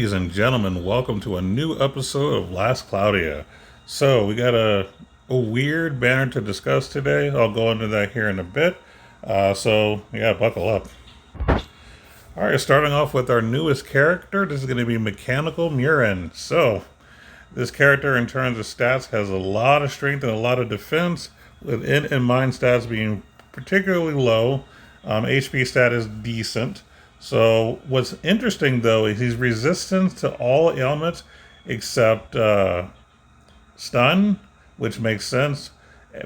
Ladies and gentlemen, welcome to a new episode of Last Cloudia. So, we got a weird banner to discuss today. I'll go into that here in a bit. Buckle up. Alright, starting off with our newest character. This is going to be Mechanical Murren. So, this character in terms of stats has a lot of strength and a lot of defense, with int and mind stats being particularly low. HP stat is decent. So what's interesting though is he's resistant to all ailments except stun, which makes sense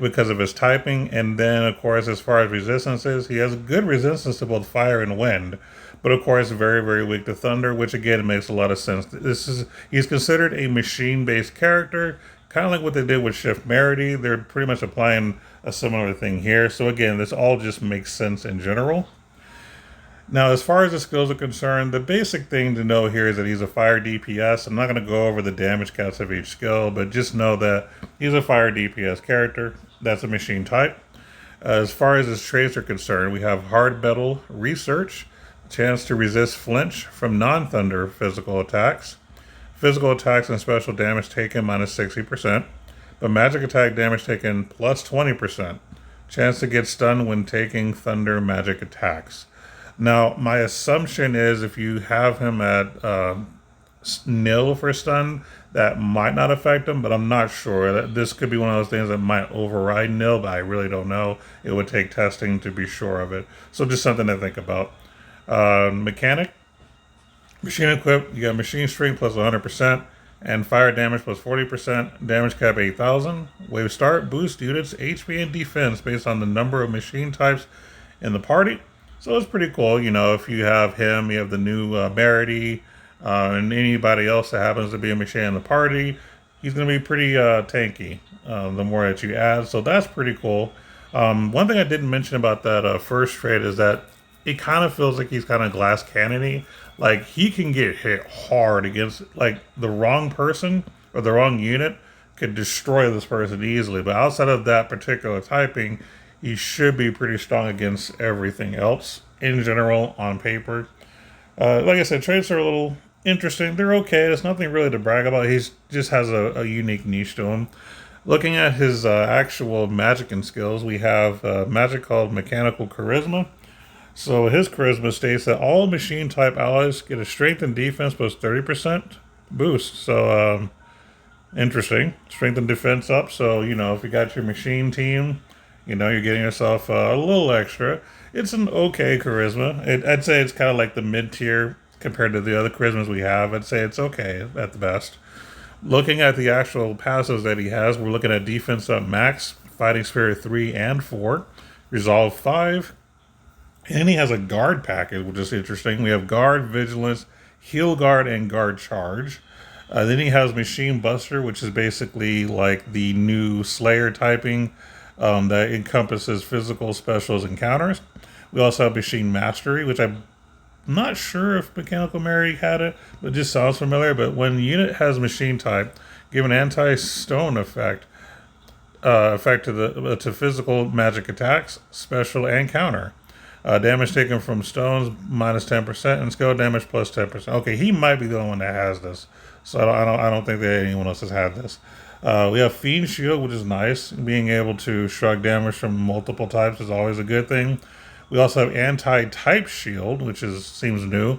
because of his typing. And then of course, as far as resistances, he has good resistance to both fire and wind, but of course very, very weak to thunder, which again makes a lot of sense. He's considered a machine-based character, kind of like what they did with Shift Merity. They're pretty much applying a similar thing here. So again, this all just makes sense in general. Now, as far as the skills are concerned, the basic thing to know here is that he's a fire DPS. I'm not going to go over the damage counts of each skill, but just know that he's a fire DPS character. That's a machine type. As far as his traits are concerned, we have hard metal research, chance to resist flinch from non-thunder physical attacks and special damage taken minus 60%, but magic attack damage taken plus 20%, chance to get stunned when taking thunder magic attacks. Now, my assumption is if you have him at nil for stun, that might not affect him, but I'm not sure. This could be one of those things that might override nil, but I really don't know. It would take testing to be sure of it. So just something to think about. Mechanic, machine equipped, you got machine strength plus 100%, and fire damage plus 40%, damage cap 8,000. Wave start, boost units, HP, and defense based on the number of machine types in the party. So it's pretty cool, you know, if you have him, you have the new Merity, and anybody else that happens to be a machine in the party, he's going to be pretty tanky the more that you add, so that's pretty cool. One thing I didn't mention about that first trait is that it kind of feels like he's kind of glass cannon-y. Like, he can get hit hard against, like, the wrong person or the wrong unit could destroy this person easily, but outside of that particular typing, he should be pretty strong against everything else in general on paper. Like I said, traits are a little interesting. They're okay. There's nothing really to brag about. He just has a unique niche to him. Looking at his actual magic and skills, we have magic called Mechanical Charisma. So his charisma states that all machine type allies get a strength and defense plus 30% boost. So interesting. Strength and defense up. So, you know, if you got your machine team, you know, you're getting yourself a little extra. It's an okay charisma. I'd say it's kind of like the mid-tier compared to the other charismas we have. I'd say it's okay at the best. Looking at the actual passives that he has, we're looking at defense up max, fighting spirit 3 and 4, resolve 5, and he has a guard package, which is interesting. We have guard, vigilance, heal guard, and guard charge. Then he has machine buster, which is basically like the new slayer typing. That encompasses physical, specials, and counters. We also have Machine Mastery, which I'm not sure if Mechanical Murren had it, but it just sounds familiar. But when the unit has machine type, give an anti-stone effect to physical magic attacks, special, and counter. Damage taken from stones minus 10%, and skill damage plus 10%. Okay, he might be the only one that has this, so I don't think that anyone else has had this. We have Fiend Shield, which is nice. Being able to shrug damage from multiple types is always a good thing. We also have Anti-Type Shield, which seems new.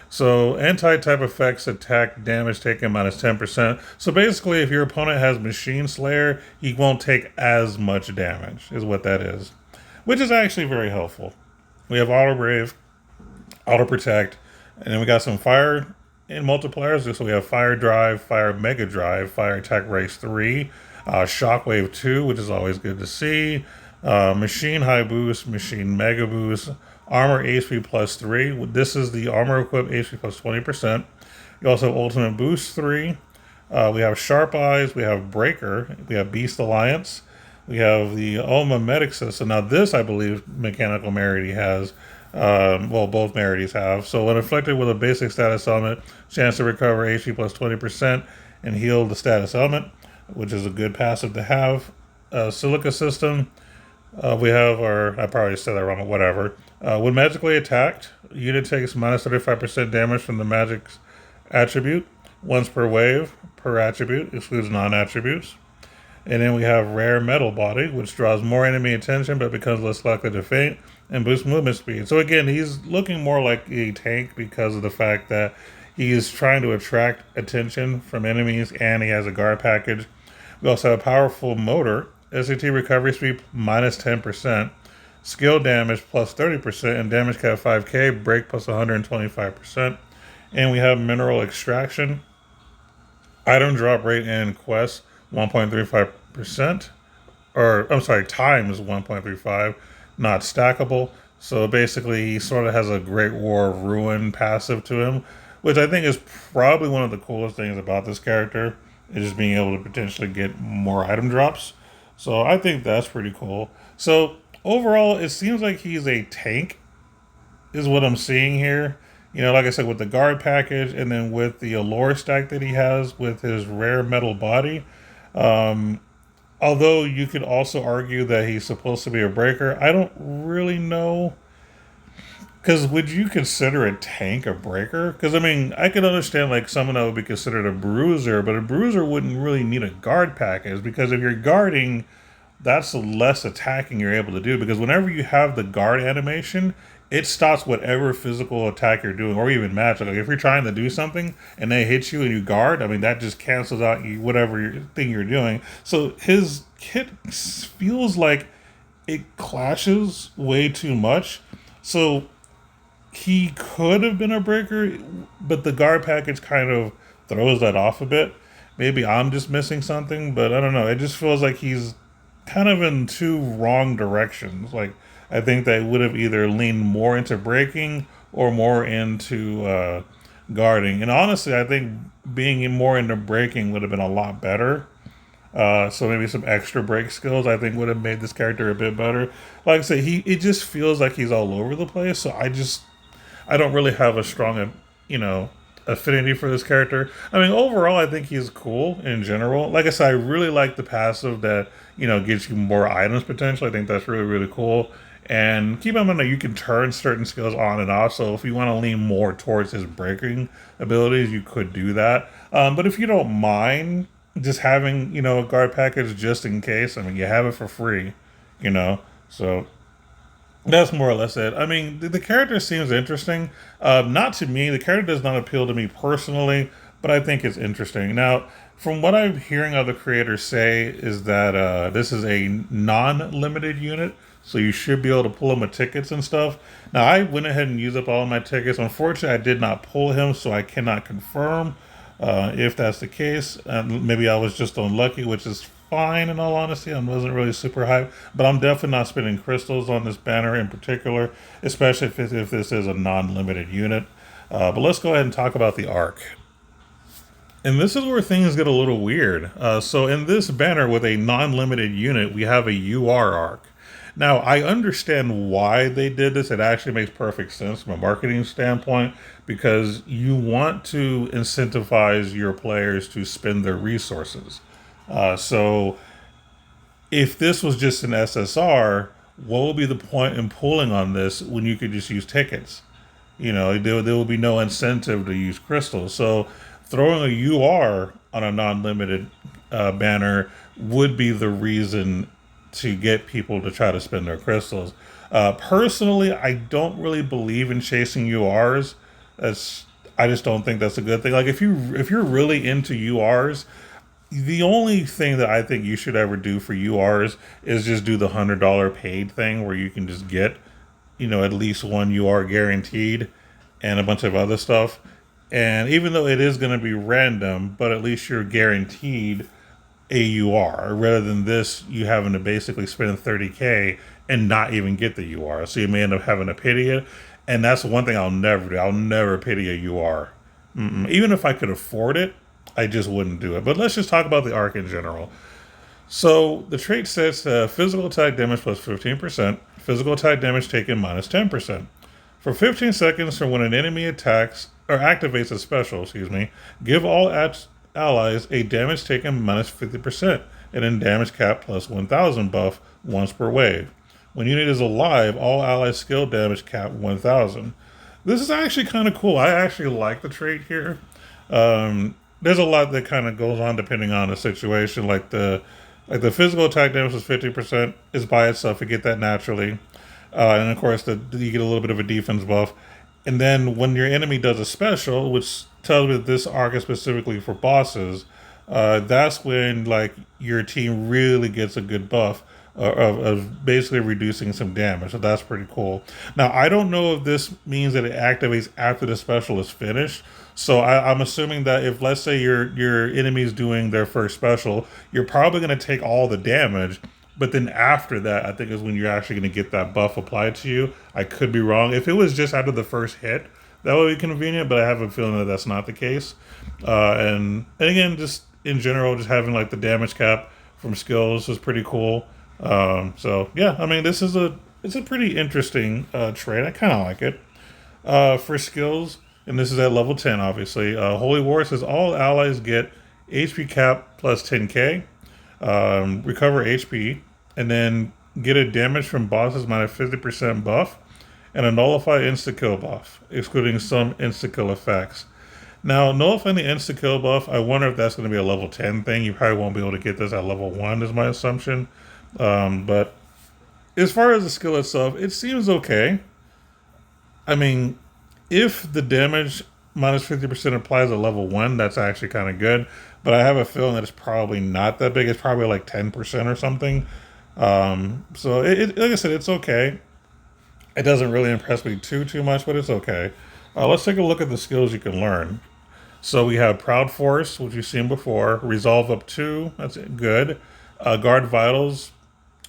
So anti-type effects attack damage taken minus 10%. So basically, if your opponent has Machine Slayer, he won't take as much damage, is what that is. Which is actually very helpful. We have Auto Brave, Auto Protect, and then we got some fire in multipliers. So we have Fire Drive, Fire Mega Drive, Fire Attack Race 3, Shockwave 2, which is always good to see, Machine High Boost, Machine Mega Boost, Armor HP plus 3. This is the Armor Equipped HP plus 20%. You also have Ultimate Boost 3. We have Sharp Eyes, we have Breaker, we have Beast Alliance, we have the Oma Medic System. Now this, I believe, Mechanical Murren has. Both Merities have. So when afflicted with a basic status element, chance to recover HP plus 20% and heal the status element, which is a good passive to have. Silica System, we have I probably said that wrong, whatever. When magically attacked, unit takes minus 35% damage from the magic's attribute, once per wave, per attribute, excludes non-attributes. And then we have Rare Metal Body, which draws more enemy attention but becomes less likely to faint, and boosts movement speed. So again, he's looking more like a tank because of the fact that he is trying to attract attention from enemies, and he has a guard package. We also have a powerful motor, SAT recovery speed minus 10%, skill damage plus 30%, and damage cap 5k, break plus 125%. And we have mineral extraction, item drop rate, and quest 1.35%, or I'm sorry, times 1.35, not stackable. So basically, he sort of has a Great War of Ruin passive to him, which I think is probably one of the coolest things about this character, is just being able to potentially get more item drops. So I think that's pretty cool. So overall, it seems like he's a tank, is what I'm seeing here. You know, like I said, with the guard package and then with the allure stack that he has with his rare metal body. Um, Although you could also argue that he's supposed to be a breaker, I don't really know. Because would you consider a tank a breaker? Because I mean, I could understand like someone that would be considered a bruiser, but a bruiser wouldn't really need a guard package because if you're guarding, that's less attacking you're able to do. Because whenever you have the guard animation, it stops whatever physical attack you're doing, or even magic. Like if you're trying to do something and they hit you and you guard, I mean that just cancels out you whatever thing you're doing. So his kit feels like it clashes way too much. So he could have been a breaker, but the guard package kind of throws that off a bit. Maybe I'm just missing something, but I don't know. It just feels like he's kind of in two wrong directions. Like I think they would have either leaned more into breaking or more into guarding. And honestly, I think being more into breaking would have been a lot better. So maybe some extra break skills I think would have made this character a bit better. Like I say, it just feels like he's all over the place. So I don't really have a strong, affinity for this character. I mean, overall, I think he's cool in general. Like I said, I really like the passive that, gets you more items potentially. I think that's really, really cool. And keep in mind that you can turn certain skills on and off. So if you want to lean more towards his breaking abilities, you could do that. But if you don't mind just having, a guard package just in case, I mean, you have it for free, So that's more or less it. I mean, the character seems interesting. Not to me. The character does not appeal to me personally, but I think it's interesting. Now, from what I'm hearing other creators say, is that this is a non-limited unit, so you should be able to pull him with tickets and stuff. Now, I went ahead and used up all of my tickets. Unfortunately, I did not pull him, so I cannot confirm if that's the case. Maybe I was just unlucky, which is fine in all honesty. I wasn't really super hyped, but I'm definitely not spending crystals on this banner in particular, especially if this is a non-limited unit. But let's go ahead and talk about the arc. And this is where things get a little weird. So in this banner with a non-limited unit, we have a UR arc. Now, I understand why they did this. It actually makes perfect sense from a marketing standpoint because you want to incentivize your players to spend their resources. So if this was just an SSR, what would be the point in pulling on this when you could just use tickets? There will be no incentive to use crystals. So throwing a UR on a non-limited banner would be the reason to get people to try to spend their crystals. Personally, I don't really believe in chasing URs. I just don't think that's a good thing. Like if you're really into URs, the only thing that I think you should ever do for URs is just do the $100 paid thing where you can just get, at least one UR guaranteed and a bunch of other stuff. And even though it is going to be random, but at least you're guaranteed a UR rather than this, you having to basically spend 30K and not even get the UR. So you may end up having to pity it. And that's one thing I'll never do. I'll never pity a UR. Even if I could afford it, I just wouldn't do it. But let's just talk about the arc in general. So the trait sets physical attack damage plus 15%, physical attack damage taken minus 10%. For 15 seconds from when an enemy attacks or activates a special, give all allies a damage taken minus 50% and then damage cap plus 1000 buff once per wave. When unit is alive, all allies skill damage cap 1000. This is actually kind of cool. I actually like the trait here. There's a lot that kind of goes on depending on the situation. Like the physical attack damage is 50% is by itself. You get that naturally, and of course you get a little bit of a defense buff. And then when your enemy does a special, which tells me that this arc is specifically for bosses, that's when like your team really gets a good buff of basically reducing some damage. So that's pretty cool. Now I don't know if this means that it activates after the special is finished. So I'm assuming that if let's say your enemy's doing their first special, you're probably going to take all the damage. But then after that, I think is when you're actually going to get that buff applied to you. I could be wrong. If it was just after the first hit, that would be convenient. But I have a feeling that that's not the case. And again, just in general, just having like the damage cap from skills is pretty cool. So yeah, I mean, it's a pretty interesting trait. I kind of like it. For skills, and this is at level 10, obviously. Holy War says all allies get HP cap plus 10k, recover HP, and then get a damage from bosses minus 50% buff, and a nullify insta kill buff, excluding some insta kill effects. Now, nullifying the insta kill buff, I wonder if that's going to be a level 10 thing. You probably won't be able to get this at level 1, is my assumption. But as far as the skill itself, it seems okay. I mean, if the damage minus 50% applies at level 1, that's actually kind of good. But I have a feeling that it's probably not that big. It's probably like 10% or something. So, like I said, it's okay. It doesn't really impress me too much, but it's okay. Let's take a look at the skills you can learn. So we have Proud Force, which you've seen before. Resolve up 2, that's good. Guard Vitals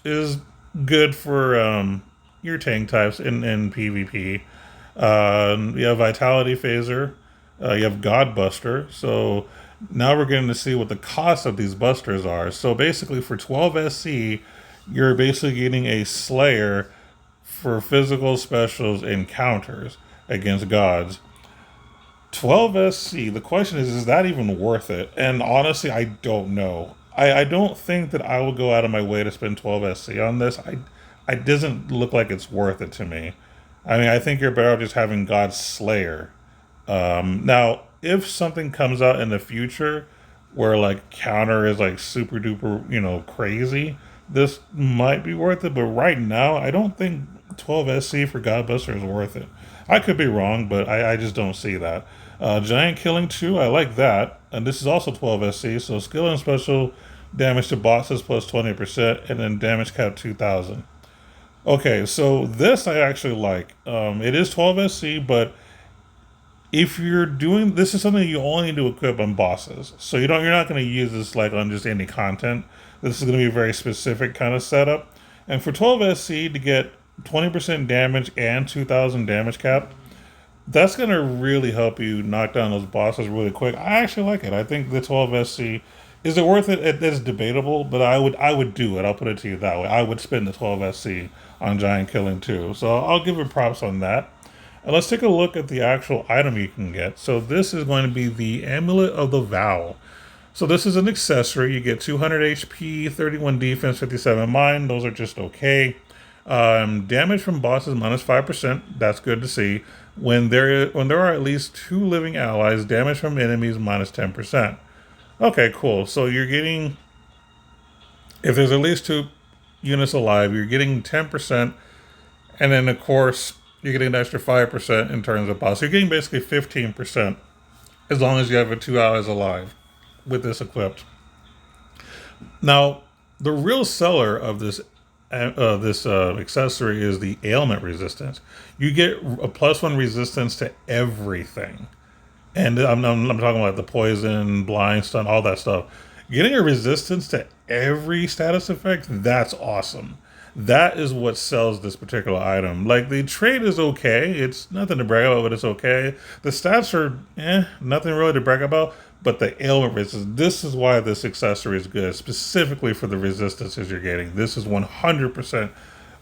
is good for your tank types in PvP. You have Vitality Phaser. You have God Buster. So now we're getting to see what the cost of these busters are. So basically for 12 SC, you're basically getting a Slayer for physical specials and counters against gods. 12 SC, the question is that even worth it? And honestly, I don't know. I don't think that I would go out of my way to spend 12 SC on this. It doesn't look like it's worth it to me. I mean, I think you're better off just having God's Slayer. Now, if something comes out in the future where like counter is like super duper, crazy, this might be worth it. But right now, I don't think 12 SC for Godbuster is worth it. I could be wrong, but I just don't see that. Giant Killing 2, I like that. And this is also 12 SC, so skill and special damage to bosses plus 20%, and then damage cap 2000. Okay, so this I actually like. It is 12 SC, but if you're doing this is something you only need to equip on bosses. So you're not going to use this like on just any content. This is going to be a very specific kind of setup. And for 12 SC to get 20% damage and 2000 damage cap, that's going to really help you knock down those bosses really quick. I actually like it. I think the 12 SC, is it worth it? It's debatable, but I would do it. I'll put it to you that way. I would spend the 12 SC on Giant Killing 2. So I'll give it props on that. And let's take a look at the actual item you can get. So this is going to be the Amulet of the Vow. So this is an accessory. You get 200 HP, 31 defense, 57 mind. Those are just okay. Damage from bosses minus 5%. That's good to see. When there are at least 2 living allies, damage from enemies minus 10%. Okay, cool. So you're getting, if there's at least 2 units alive, you're getting 10%, and then of course you're getting an extra 5% in terms of boss. So you're getting basically 15% as long as you have 2 allies alive with this equipped. Now, the real seller of this accessory is the Ailment Resistance. You get a +1 resistance to everything. And I'm talking about the poison, blind, stun, all that stuff. Getting a resistance to every status effect, that's awesome. That is what sells this particular item. Like, the trade is okay. It's nothing to brag about, but it's okay. The stats are, nothing really to brag about. But the ailment resistance, this is why this accessory is good, specifically for the resistances you're getting. This is 100%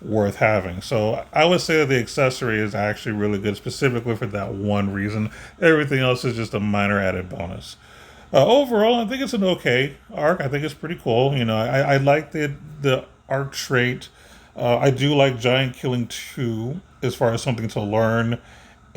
worth having. So I would say that the accessory is actually really good, specifically for that one reason. Everything else is just a minor added bonus. Overall, I think it's an okay arc. I think it's pretty cool. I like the arc trait. I do like Giant Killing 2 as far as something to learn.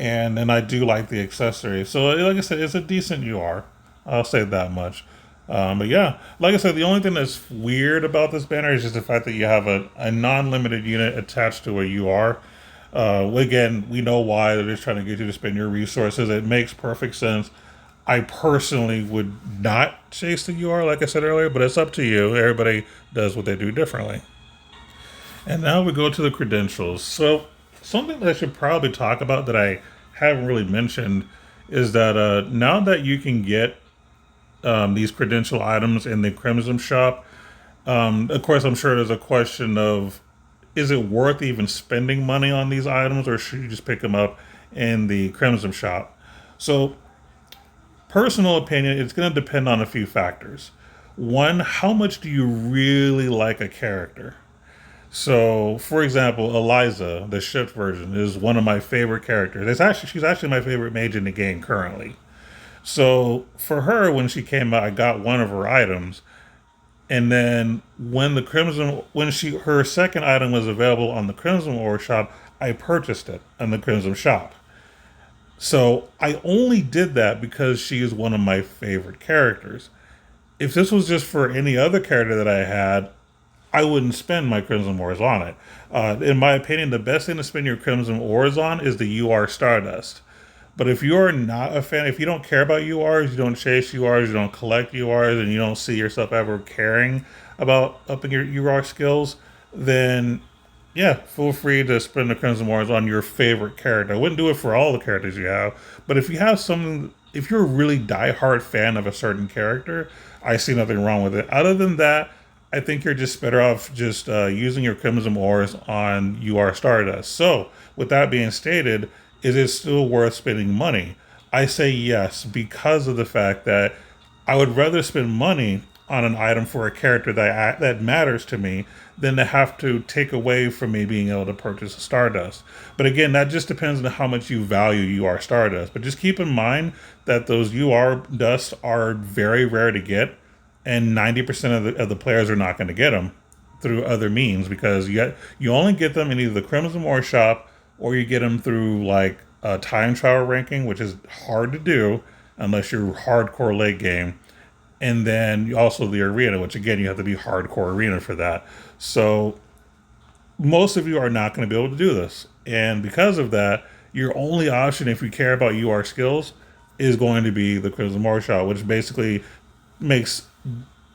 and then I do like the accessory. So like I said, it's a decent UR. I'll say that much. But yeah, like I said, the only thing that's weird about this banner is just the fact that you have a non-limited unit attached to a UR. Again, we know why they're just trying to get you to spend your resources. It makes perfect sense. I personally would not chase the UR, like I said earlier, but it's up to you. Everybody does what they do differently. And now we go to the credentials. So, something that I should probably talk about that I haven't really mentioned is that now that you can get these credential items in the Crimson shop, of course, I'm sure there's a question of is it worth even spending money on these items or should you just pick them up in the Crimson shop? So, personal opinion, it's going to depend on a few factors. One, how much do you really like a character? So, for example, Eliza, the shipped version, is one of my favorite characters. She's actually my favorite mage in the game currently. So, for her, when she came out, I got one of her items, and then when her second item was available on the Crimson Ore shop, I purchased it on the Crimson shop. So I only did that because she is one of my favorite characters. If this was just for any other character that I had, I wouldn't spend my Crimson Ores on it. In my opinion, the best thing to spend your Crimson Ores on is the UR Stardust. But if you're not a fan, if you don't care about URs, you don't chase URs, you don't collect URs, and you don't see yourself ever caring about upping your UR skills, then yeah, feel free to spend the Crimson Ores on your favorite character. I wouldn't do it for all the characters you have, but if you're a really diehard fan of a certain character, I see nothing wrong with it. Other than that, I think you're just better off just using your Crimson Ores on UR Stardust. So, with that being stated, is it still worth spending money? I say yes, because of the fact that I would rather spend money on an item for a character that matters to me than to have to take away from me being able to purchase a Stardust. But again, that just depends on how much you value UR Stardust. But just keep in mind that those UR dusts are very rare to get, and 90% of the players are not going to get them through other means because you only get them in either the Crimson War shop or you get them through like a time trial ranking, which is hard to do unless you're hardcore late game. And then also the arena, which again, you have to be hardcore arena for that. So most of you are not going to be able to do this. And because of that, your only option if you care about UR skills is going to be the Crimson Marshal, which basically makes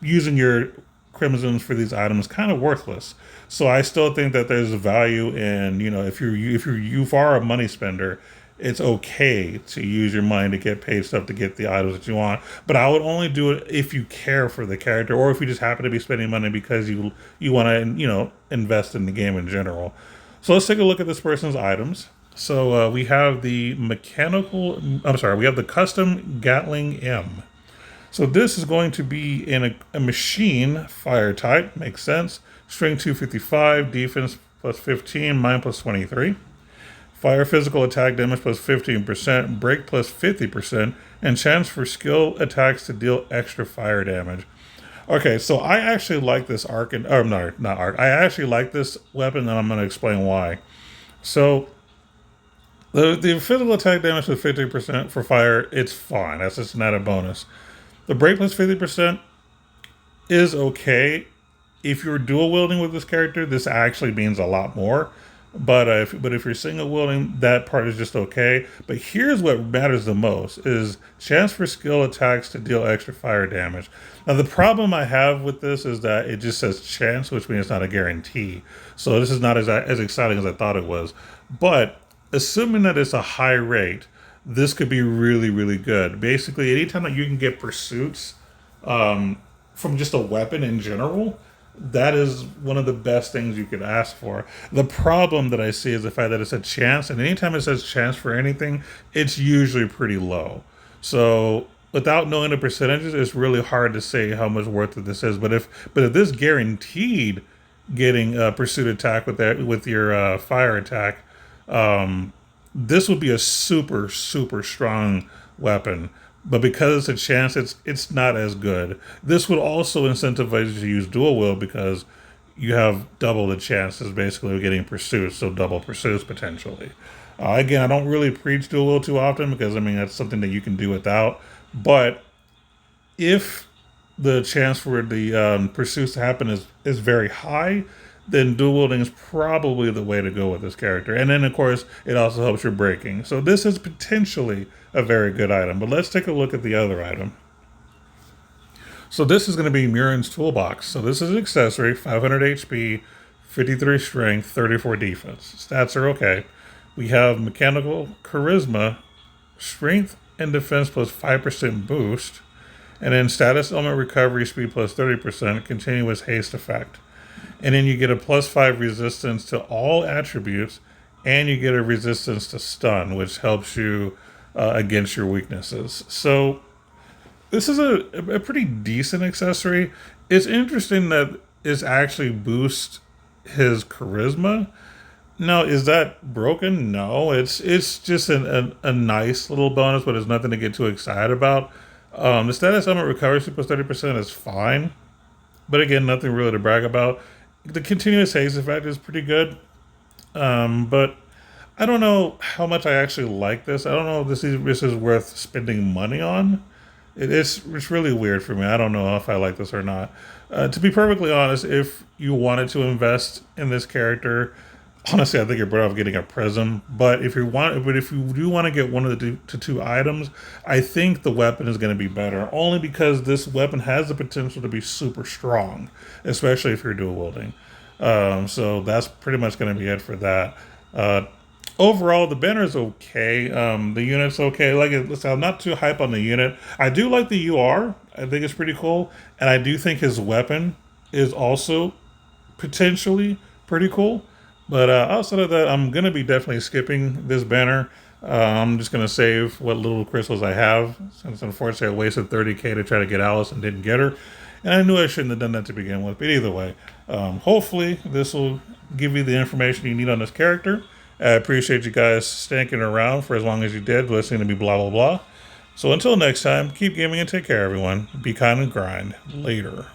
using your crimsons for these items kind of worthless. So I still think that there's value in, if you are a money spender, it's okay to use your money to get paid stuff to get the items that you want. But I would only do it if you care for the character or if you just happen to be spending money because you want to, invest in the game in general. So let's take a look at this person's items. So we have the we have the custom Gatling M. So this is going to be in a machine fire type, makes sense. String 255, defense plus 15, mine plus 23. Fire physical attack damage plus 15%, break plus 50%, and chance for skill attacks to deal extra fire damage. Okay, so I actually like this arc, I actually like this weapon, and I'm going to explain why. So the physical attack damage with 50% for fire, it's fine. That's just an added bonus. The break plus 50% is okay. If you're dual wielding with this character, this actually means a lot more. But if you're single wielding, that part is just okay. But here's what matters the most is chance for skill attacks to deal extra fire damage. Now the problem I have with this is that it just says chance, which means it's not a guarantee. So this is not as exciting as I thought it was. But assuming that it's a high rate, this could be really, really good. Basically, anytime that you can get pursuits from just a weapon in general, that is one of the best things you could ask for. The problem that I see is the fact that it's a chance, and anytime it says chance for anything, it's usually pretty low. So without knowing the percentages, it's really hard to say how much worth it this is. But if this guaranteed getting a pursuit attack with your fire attack, this would be a super, super strong weapon. But because it's a chance, it's not as good. This would also incentivize you to use dual wield because you have double the chances basically of getting pursuits, so double pursuits potentially. Again, I don't really preach dual wield too often because I mean that's something that you can do without. But if the chance for the pursuits to happen is very high, then dual wielding is probably the way to go with this character. And then, of course, it also helps your braking. So this is potentially a very good item. But let's take a look at the other item. So this is going to be Murren's Toolbox. So this is an accessory, 500 HP, 53 strength, 34 defense. Stats are okay. We have Mechanical Charisma, strength and defense plus 5% boost. And then status element recovery speed plus 30%, continuous haste effect. And then you get a plus 5 resistance to all attributes, and you get a resistance to stun, which helps you against your weaknesses. So this is a pretty decent accessory. It's interesting that it actually boosts his charisma. Now, is that broken? No, it's just a nice little bonus, but it's nothing to get too excited about. The status element recovery speed plus 30% is fine, but again, nothing really to brag about. The continuous haste effect is pretty good, but I don't know how much I actually like this. I don't know if this is worth spending money on. It's really weird for me. I don't know if I like this or not. To be perfectly honest, if you wanted to invest in this character, honestly, I think you're better off getting a prism. But if you do want to get one of the two items, I think the weapon is going to be better. Only because this weapon has the potential to be super strong, especially if you're dual wielding. So that's pretty much going to be it for that. Overall, the banner is okay. The unit's okay. Listen, I'm not too hype on the unit. I do like the UR. I think it's pretty cool, and I do think his weapon is also potentially pretty cool. But outside of that, I'm going to be definitely skipping this banner. I'm just going to save what little crystals I have, since unfortunately I wasted 30k to try to get Alice and didn't get her. And I knew I shouldn't have done that to begin with. But either way, hopefully this will give you the information you need on this character. I appreciate you guys sticking around for as long as you did, listening to me blah, blah, blah. So until next time, keep gaming and take care, everyone. Be kind and grind. Later.